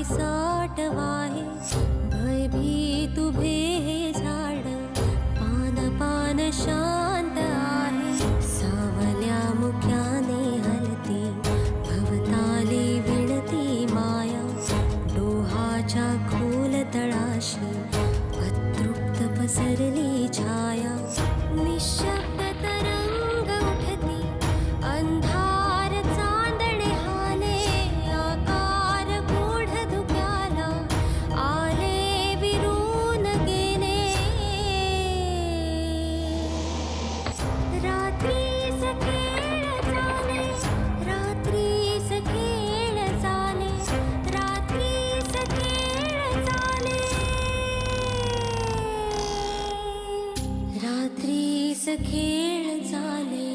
साटवाहे भयभीत उभे हे झाड पान पान शांत आहे सावल्या मुक्याने हलती भवताली विणती माया डोहाच्या खोल तळाशी अतृप्त पसरली छाया निशब्द तरंग उठती अंधार चांदणे हाले आकार गूढ धुक्याला आले विरून गेले रात्रीस खेळ चाले रात्रीस खेळ चाले रात्रीस खेळ चाले रात्रीस खेळ चाले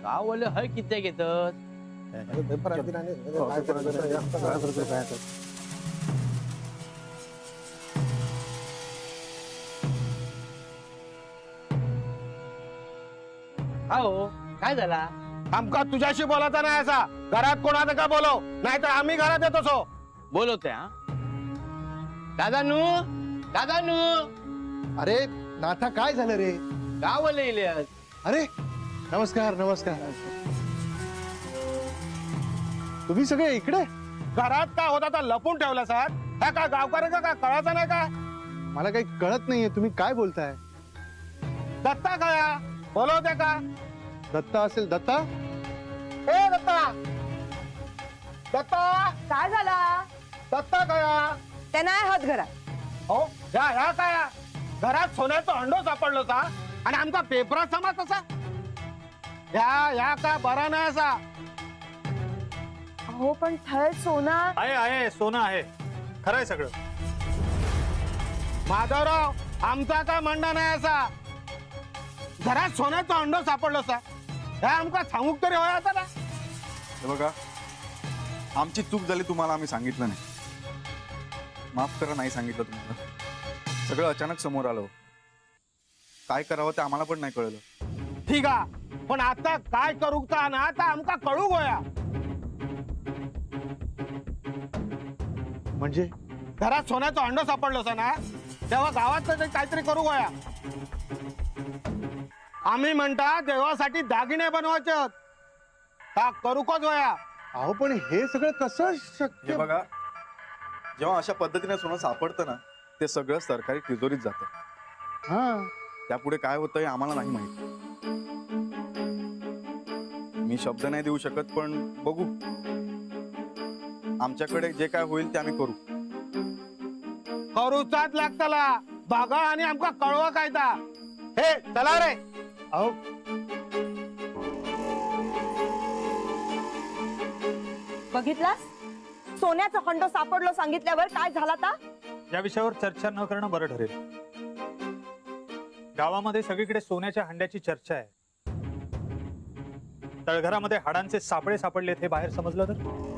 गाववाले हय किती घेतात हो काय झाला आमका तुझ्याशी बोलायचा नाही असा घरात कोणाचं का बोलव नाहीतर आम्ही घरात येतो सो बोलवते हा दादानू दादानू अरे नाथा काय झालं रे? गाववाले इले आज. अरे नमस्कार नमस्कार. तुम्ही सगळे इकडे? घरात काय होता तर लपून ठेवला सर ह्या का गावकऱ्याचा का कळायचं नाही का? मला काही कळत नाहीये तुम्ही काय बोलताय. दत्ता काय बोलवते का? दत्ता असेल. दत्ता ए दत्ता दत्ता काय झाला? दत्ता काय ते नाही होत घरात. हो ह्या काय घरात सोन्याचं अंडो सापडलो सा आणि आमचा पेपरात समाज तसा ह्या का बरा नाही असा. हो पण थळ सोना आहे सोनं आहे खरंय सगळं. माधवराव आमचा काय म्हणणं नाही असा घरात सोन्याचं अंडो सापडलो सा ह्या आमका सांगूक तरी होय आता ना. हे बघा आमची चूक झाली तुम्हाला आम्ही सांगितलं नाही. माफ करा नाही सांगितलं तुम्हाला. सगळं अचानक समोर आलं. काय करावं ते आम्हाला पण नाही कळलं. ठीक आहे पण आता काय करू ना आता आमका कळू गोया. म्हणजे घरात सोन्याचं अंडो सापडलो सा ना तेव्हा गावात काहीतरी करू गोया. आम्ही म्हणता देवासाठी दागिने बनवायचे का करूकच गोया. अहो पण हे सगळं कसं हे शक्य? बघा जेव्हा अशा पद्धतीने सोनं सापडतं ना ते सगळं सरकारी तिजोरीत जातं. हा त्यापुढे काय होतं हे आम्हाला नाही माहित. मी शब्द नाही देऊ शकत पण बघू. आमच्याकडे जे काय होईल ते आम्ही करू. करूचाच लागतला बघा आणि आमका कळवा कायदा. हे चला रे. अहो बघितलास सोन्याचा खंडो सापडलो सांगितल्यावर काय झाला ता? या विषयावर चर्चा न करणं बरं ठरेल. गावामध्ये सगळीकडे सोन्याच्या हंड्याची चर्चा आहे. तळघरामध्ये हाडांचे सापळे सापडलेत हे बाहेर समजलं तर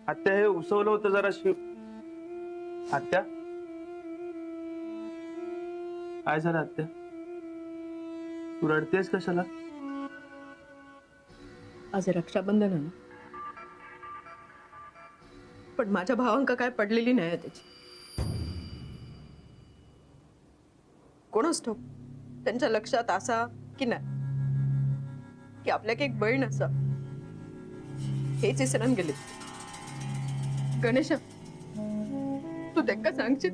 आत्या हे उसवलं होतं जरा शिव. आत्या काय झालं आत्या तू रडतेस कशाला? आज रक्षाबंधन आहे ना पण माझ्या भावांका काय पडलेली नाही त्याची. कोणच ठोक त्यांच्या लक्षात असा की नाही की आपल्याक एक बहीण असा हेच विसरून गेले. गणेशा तू तेका सांगशील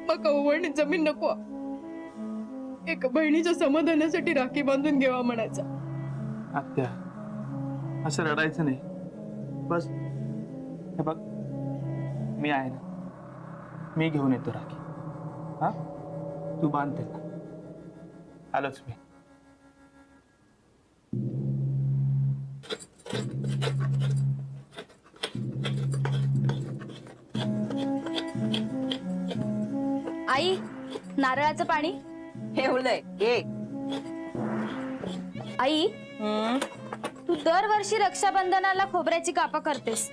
मका उवळणी जमीन नको. एका बहिणीच्या समाधानासाठी राखी बांधून घेवा म्हणायचा. आत्या असं रडायचं नाही. बस हे बघ मी आहे ना मी घेऊन येतो राखी. हा तू बांध त्याला. आलोच मी. आई नारळाचं पाणी ठेवलंय घे. आई तू दरवर्षी रक्षाबंधनाला खोबऱ्याची कापा करतेस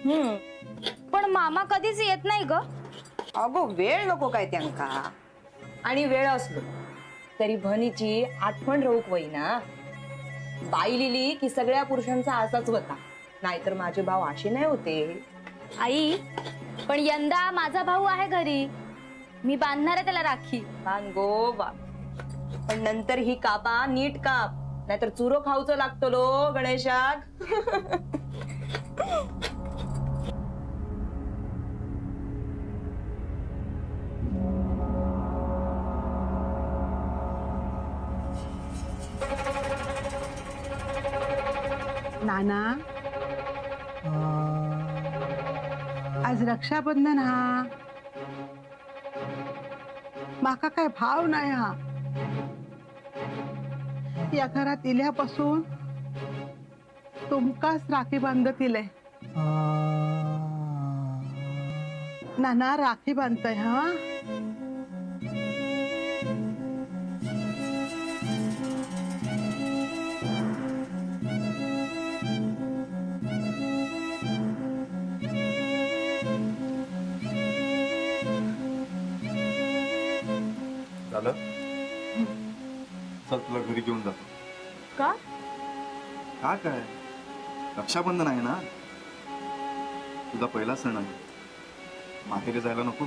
पण मामा कधीच येत नाही ग. अगो वेळ नको काय त्यांका. आणि वेळ असलो तरी भनीची आठवण राहूक वय ना. बाई लिहिली की सगळ्या पुरुषांचा असाच होता, नाहीतर माझे भाव असे नाही होते. आई पण यंदा माझा भाऊ आहे घरी, मी बांधणार आहे त्याला राखी. गो बा, पण नंतर ही कापा नीट काप, नाहीतर चुरो खाऊचं लागतो लो गणेशाक. नाना आज रक्षाबंधन हा, माका काय भाव नाही हा. या घरात इल्यापासून तुमकाच राखी बांधत इले. नाना राखी बांधताय हा. झालं चल तुला घरी घेऊन जातो. का? का काय, रक्षाबंधन आहे ना, तुझा पहिला सण आहे, माहेरी जायला नको?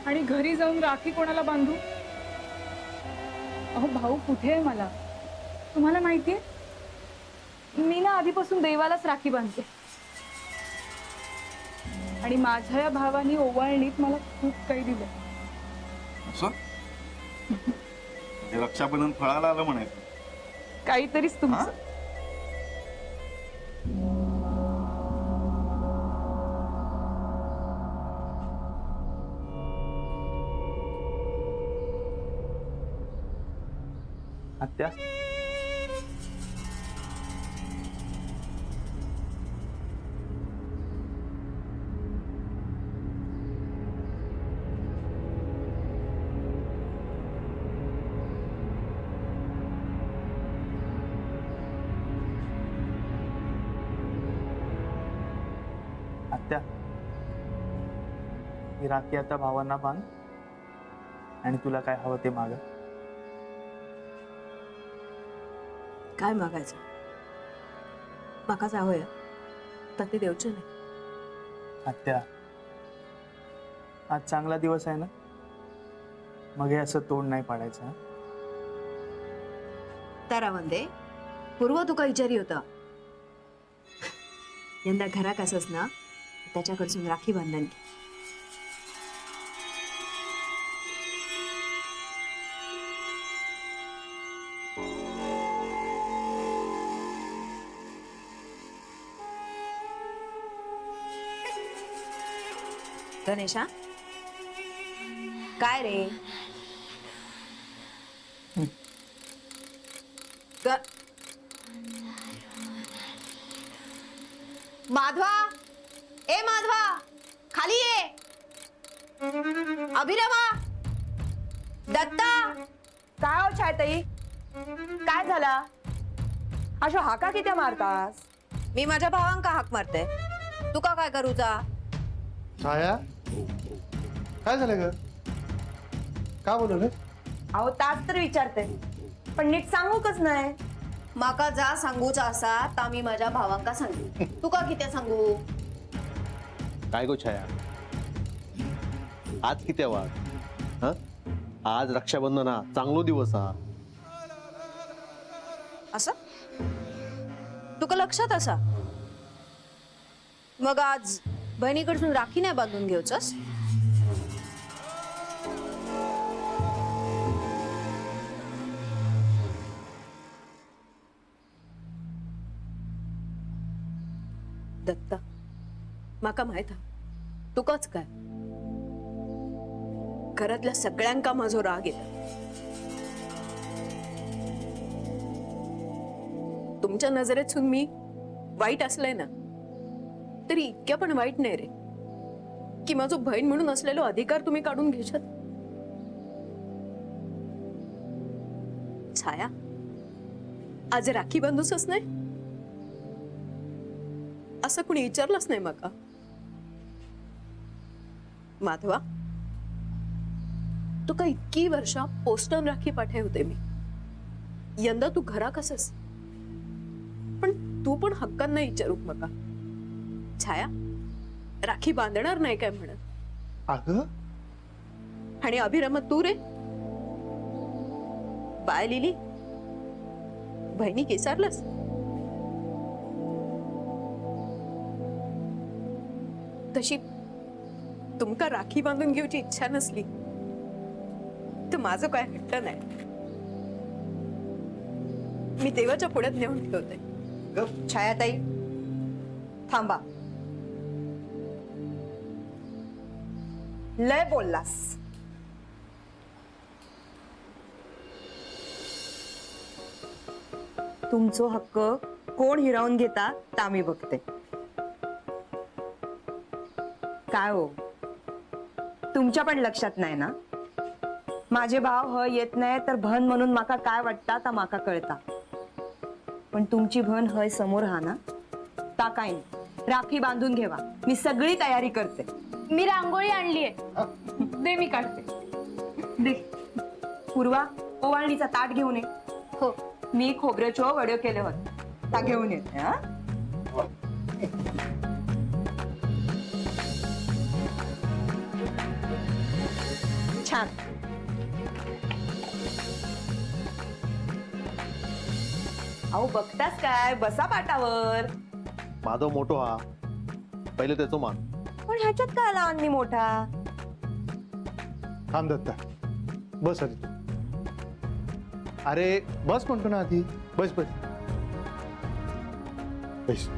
आणि घरी जाऊन राखी कोणाला बांधू? अहो भाऊ कुठे आहे मला तुम्हाला माहितीये? मी ना आधीपासून देवालाच राखी बांधते आणि माझ्या या भावानी ओवाळणीत मला खूप काही दिलं. असं म्हणजे रक्षाबंधन फळाला आलं म्हणायचं. काहीतरीच तुमचं. आत्या आत्या ही राखी आता भावांना बांध आणि तुला काय हवं ते माग. काय मागायचं? माका जावया तर ते देवचे नाही. आत्या आज चांगला दिवस आहे ना, मग हे असं तोंड नाही पाडायचं. हं? तारा वंदे पूर्व तुका विचारी होता यंदा घराक असस ना, त्याच्याकडसून राखी बांधन की. गणेशा काय रे? माधवा, ए माधवा खाली ये. अभिनवा, दत्ता. काय हो छायताई, काय झाला? अशो हाका किती मारतास? मी माझ्या भावांका हाक मारते, तुका काय करूचा? छाया काय झालं ग? का बोलवलं? अहो तास तर विचारते पण नीट सांगूकच नाही. माका जा सांगूचा असा ता मी माझ्या भावांका सांगू, तुका किती सांगू? काय गो छाया, आज किती वार? हा, आज रक्षाबंधन हा, चांगलो दिवस हा. असं तुका लक्षात असा? मग आज बहिणीकडून राखी नाही बांधून घेऊचस? दत्ता माका माहित हा, तुकाच काय घरातल्या सगळ्यांका माझो राग येता. तुमच्या नजरेतून मी वाईट असलंय ना, तरी इतक्या पण वाईट नाही रे की माझो बहीण म्हणून असलेलो अधिकार तुम्ही काढून घेशात. छाया, आज राखी बांधूसच नाही? असं कुणी विचारलंच नाही मका. माधवा, तुका इतकी वर्षा पोस्टन राखी पाठवते होते मी. यंदा तू घरा कसस, पण तू पण हक्कांना विचारू मका. छाया, राखी बांधणार नाही काय म्हणत? अगं आणि अभिराम तू रे, बाय लिली, बहिणी केसारलंस? तशी तुमका राखी बांधून घेऊची इच्छा नसली तर माझं काय हट्ट नाही. मी देवाच्या पुढ्यात नेऊन ठेवते. छायाताई, थांबा. लय बोललास. तुमचो हक्क कोण हिरावून घेता ता मी बघते. काय हो, तुमच्या पण लक्षात नाही ना? माझे भाव ह येत नाही तर भन म्हणून माका काय वाटता ता माका कळता. पण तुमची भन हय समोर हा ना, ता काय नाही. राखी बांधून घेवा, मी सगळी तयारी करते. मी रांगोळी आणलीये, दे मी काढते. दे. पूर्वा, ओवाळणीचा ताट घेऊन ये. हो. मी खोबऱ्याचो वड्यो केले होते, ता घेऊन येते. हा, छान. अहो बघतास काय, बसा पाटावर. माधव मोठो हा, पहिले त्याचो मान. पण ह्याच्यात काय लहान मी मोठा? थांब दत्ता, बस आधी तू. अरे बस म्हणतो ना आधी. बस बस बस.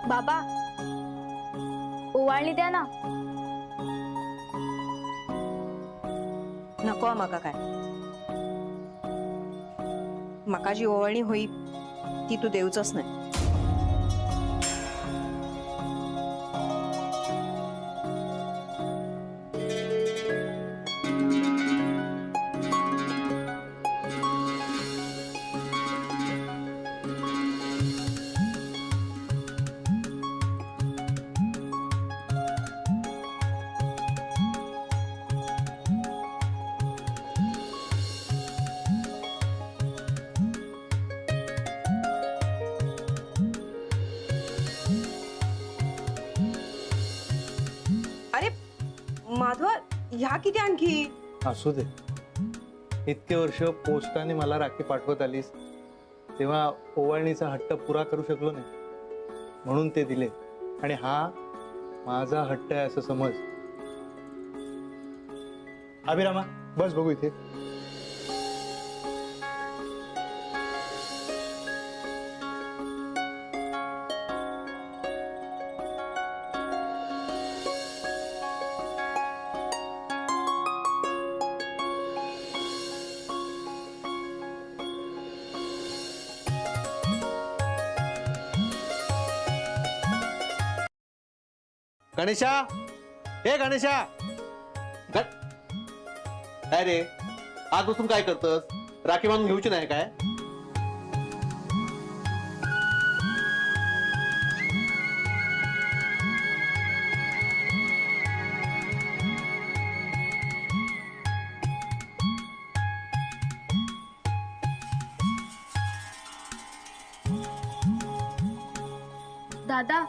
बाबा, ओवाळणी द्या ना. नको माका काय. माका जी ओवाळणी होई ती तू देऊचच नाही. अरे माधवा, ह्या किती आणखी? असू दे. इतके वर्ष पोस्टाने मला राखी पाठवत आलीस, तेव्हा ओवाळणीचा हट्ट पुरा करू शकलो नाही, म्हणून ते दिले. आणि हा माझा हट्ट आहे असं समज. अभिरामा, बस बघू इथे. गणेशा, हे गणेशा, काय रे आज बसून काय करतस? राखी बांधून घेऊची नाही काय? दादा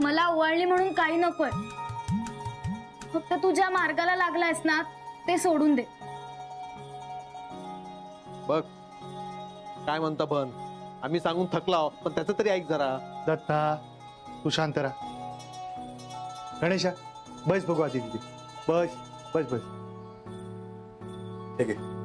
मला ओवाळणी म्हणून काही नकोय. फक्त तू ज्या मार्गाला लागलायस ना ते सोडून दे. बघ काय म्हणता पण आम्ही सांगून थकला पण त्याचं तरी ऐक जरा. दत्ता तू शांत राहा. गणेशा बस बघू आधी तिथे. बस बस बस. ठीक आहे.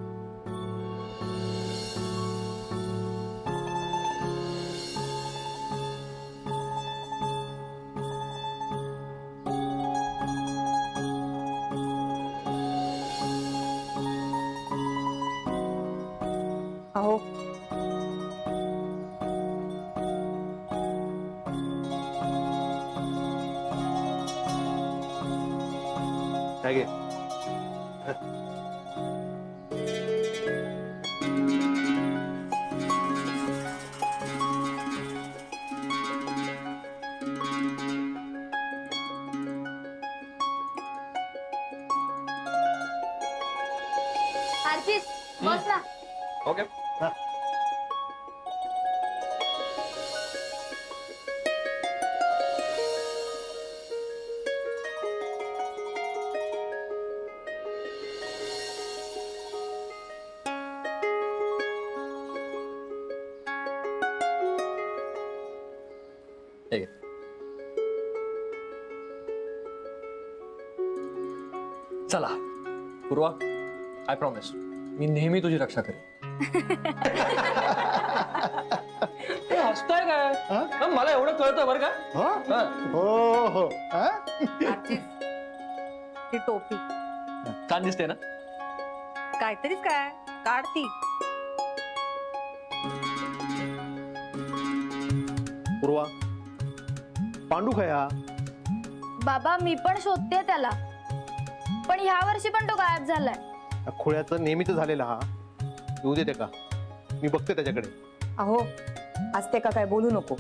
अहो काय घे. आरतीस बस ना. ओके. चला पूर्वा, आय प्रॉमिस मी नेहमी तुझी रक्षा करेन. हसताय काय? हं, मला एवढं कळतं बरं का. हं. हो हो हा? ती टोपी छान दिसते ना. काहीतरीच काय काढती. पूर्वा पांडू खया. बाबा मी पण शोधते त्याला, पण ह्या वर्षी पण तो गायब झालाय. खोळ्याचं नेहमीच झालेला हा. येऊ दे ते का मी बघते त्याच्याकडे. अहो आज ते का काय बोलू नको.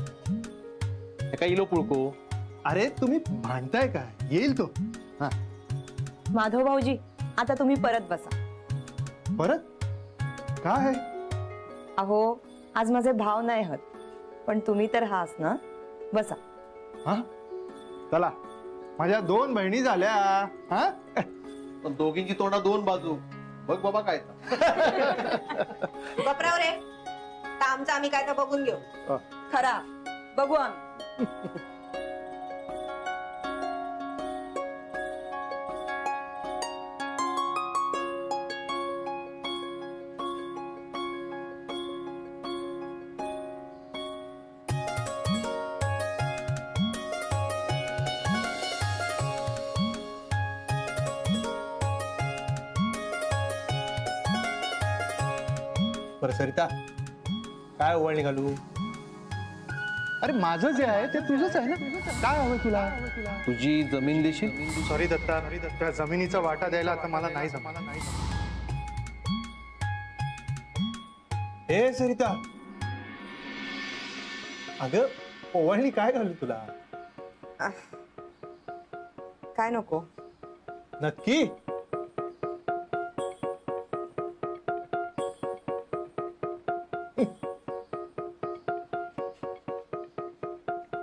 काय इलो पुळको. अरे तुम्ही भांडताय काय? येईल तो. हा माधव भाऊजी आता तुम्ही परत बसा. परत काय? अहो आज माझे भाव नाही हत, पण तुम्ही तर हाच ना. बसा. हा चला माझ्या 2 बहिणी झाल्या. हा पण दोघींची तोंडा 2 बाजू. बघ बाबा काय. गपराव रे आमचं आम्ही काय तर बघून घेऊ. खरा बघू आम्ही. बरं सरिता काय ओवाळणी घालू? अरे माझं जे आहे ते तुझंच आहे ना. काय हवं तुला? तुझी जमीन देशील? सॉरी दत्ता, त्या जमिनीचा वाटा द्यायला आता मला नाही जमत. हे सरिता अगं ओवाळणी काय घालू तुला? काय नको. नक्की?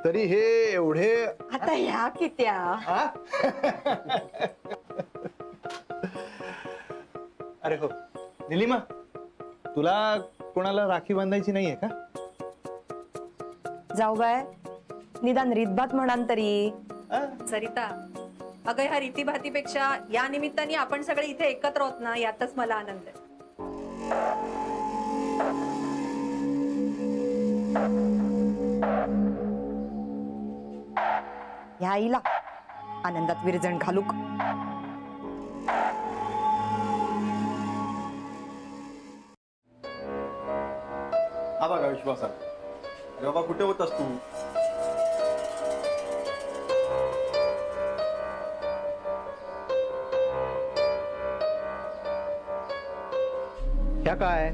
तरी हे एवढे आता ह्या कित्या. हा? अरे हो निलिमा, तुला कोणाला राखी बांधायची नाहीये का? जाऊ बाय निदान रीतभात म्हणान तरी. सरिता अगं ह्या रीतीभातीपेक्षा या निमित्ताने आपण सगळे इथे एकत्र होत ना यातच मला आनंद आहे. ह्या आईला आनंदात विरजण घालूक. हा बघा विश्वासा. अरे बाबा कुठे होतास तू? ह्या काय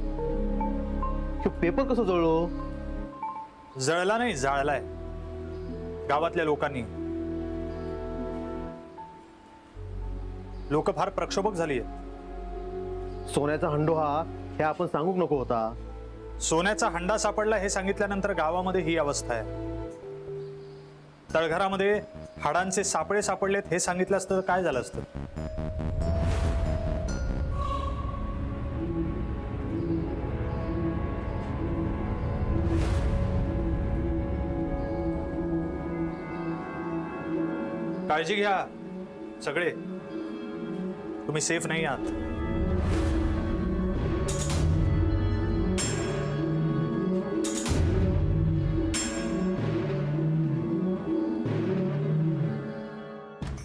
पेपर कसं जळलो? जळला नाही, जाळलाय गावातल्या लोकांनी. लोक फार प्रक्षोभक झाली आहेत. सोन्याचा हंडो हा हे आपण सांगूक नको होता. सोन्याचा हंडा सापडला हे सांगितल्यानंतर गावामध्ये ही अवस्था आहे. तळघरामध्ये हाडांचे सापळे सापडलेत हे सांगितलं असतं तर काय झालं असतं? काळजी घ्या सगळे, तुम्ही सेफ नाही आहात.